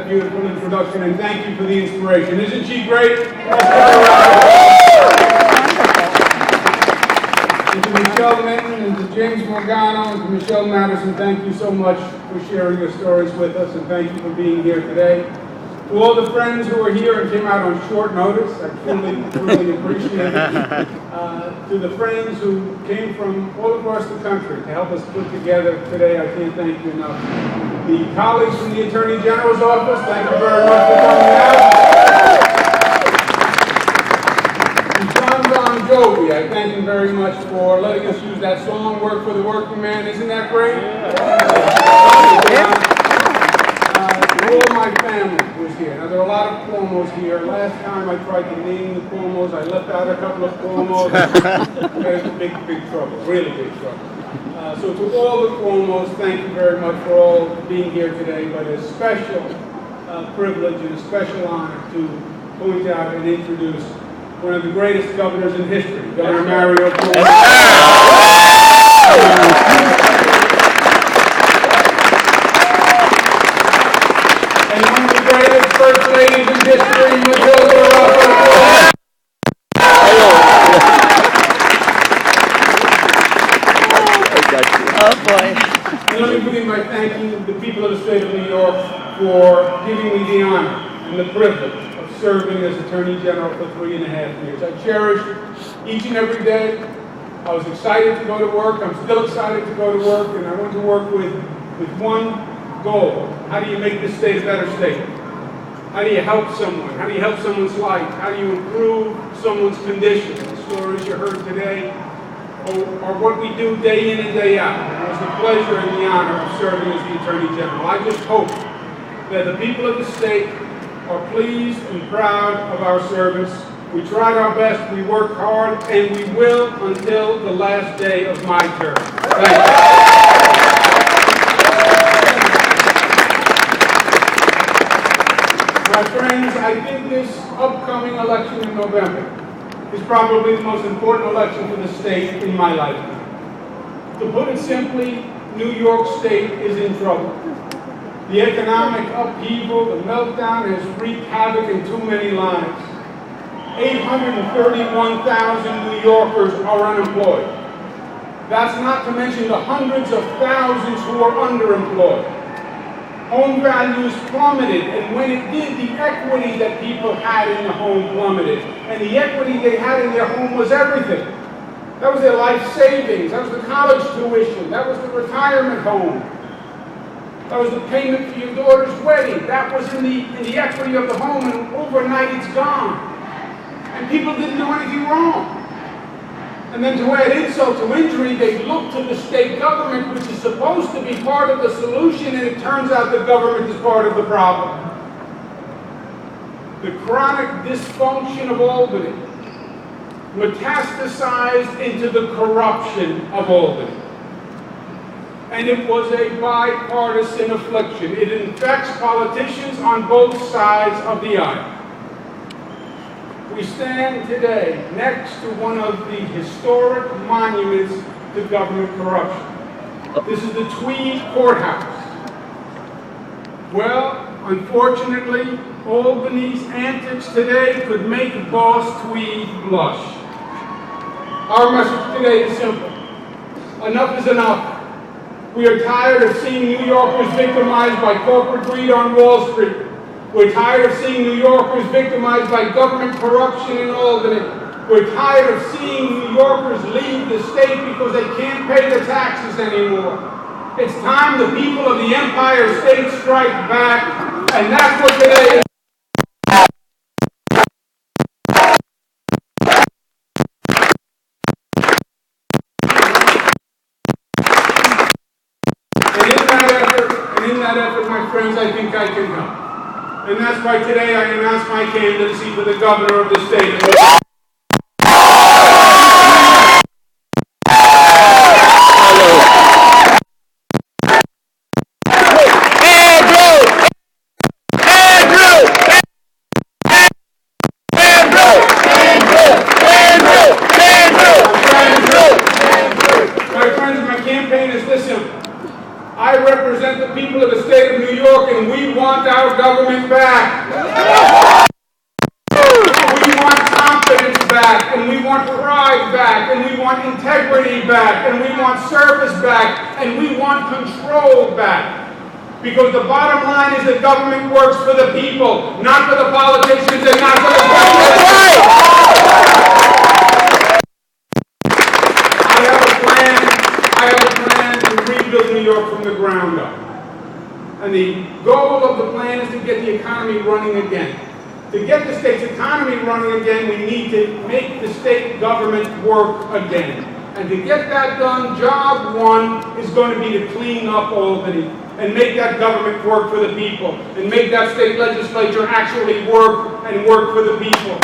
that beautiful introduction, and thank you for the inspiration. Isn't she great? And to Michelle Minton, and to James Morgano, and to Michelle Madison, thank you so much for sharing your stories with us, and thank you for being here today. To all the friends who are here and came out on short notice, I truly appreciate it. To the friends who came from all across the country to help us put together today, I can't thank you enough. The colleagues from the Attorney General's office, thank you very much for coming out. And John Bon Jovi, I thank him very much for letting us use that song, Work for the Working Man. Isn't that great? All my family was here. Now, there are a lot of Cuomos here. Last time I tried to name the Cuomos, I left out a couple of Cuomos. That was big trouble, really big trouble. So to all the Cuomos, thank you very much for all being here today, but a special privilege and a special honor to point out and introduce one of the greatest governors in history, Governor Mario Cuomo. And one of the greatest first ladies in history, Matilda. Oh boy. And let me begin by thanking the people of the state of New York for giving me the honor and the privilege of serving as Attorney General for 3.5 years. I cherish each and every day. I was excited to go to work. I'm still excited to go to work, and I went to work with one goal. How do you make this state a better state? How do you help someone? How do you help someone's life? How do you improve someone's condition? The stories you heard today are what we do day in and day out. And it was the pleasure and the honor of serving as the Attorney General. I just hope that the people of the state are pleased and proud of our service. We tried our best, we worked hard, and we will until the last day of my term. Thank you. My friends, I think this upcoming election in November is probably the most important election for the state in my lifetime. To put it simply, New York State is in trouble. The economic upheaval, the meltdown has wreaked havoc in too many lives. 831,000 New Yorkers are unemployed. That's not to mention the hundreds of thousands who are underemployed. Home values plummeted, and when it did, the equity that people had in the home plummeted. And the equity they had in their home was everything. That was their life savings, that was the college tuition, that was the retirement home. That was the payment for your daughter's wedding. That was in the equity of the home, and overnight it's gone. And people didn't do anything wrong. And then to add insult to injury, they look to the state government, which is supposed to be part of the solution, and it turns out the government is part of the problem. The chronic dysfunction of Albany metastasized into the corruption of Albany. And it was a bipartisan affliction. It infects politicians on both sides of the aisle. We stand today next to one of the historic monuments to government corruption. This is the Tweed Court House. Well, unfortunately, Albany's antics today could make Boss Tweed blush. Our message today is simple. Enough is enough. We are tired of seeing New Yorkers victimized by corporate greed on Wall Street. We're tired of seeing New Yorkers victimized by government corruption in Albany. We're tired of seeing New Yorkers leave the state because they can't pay the taxes anymore. It's time the people of the Empire State strike back, and that's what today is. And in that effort, my friends, I think I can help. And that's why today I announce my candidacy for the governor of the state of New York. My friends, my campaign is this simple. I represent the people of the state of New York, and we want our government back. We want confidence back, and we want pride back, and we want integrity back, and we want service back, and we want control back. Because the bottom line is that government works for the people, not for the politicians and not for the president. I have a plan to rebuild New York from the ground up. And the goal of the plan is to get the economy running again. To get the state's economy running again, we need to make the state government work again. And to get that done, job one is going to be to clean up Albany and make that government work for the people and make that state legislature actually work and work for the people.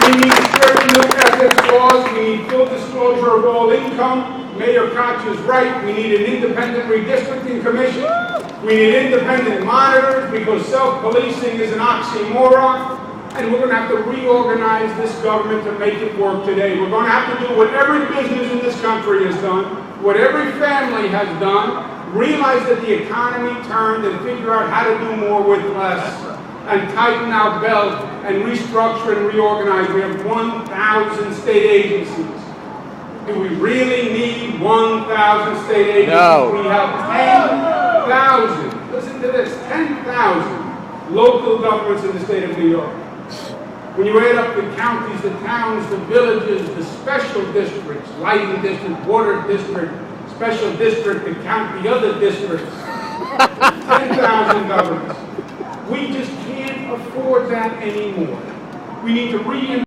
We need certain new ethics laws. We need full disclosure of all income. Mayor Koch is right. We need an independent redistricting commission. We need independent monitors because self-policing is an oxymoron. And we're going to have to reorganize this government to make it work today. We're going to have to do what every business in this country has done, what every family has done, realize that the economy turned and figure out how to do more with less and tighten our belt and restructure and reorganize. We have 1,000 state agencies. Do we really need 1,000 state agencies? No. We have 10,000. Listen to this, 10,000 local governments in the state of New York. When you add up the counties, the towns, the villages, the special districts, lighting district, water district, special district, the county, other districts, 10,000 governments. We just can't afford that anymore. We need to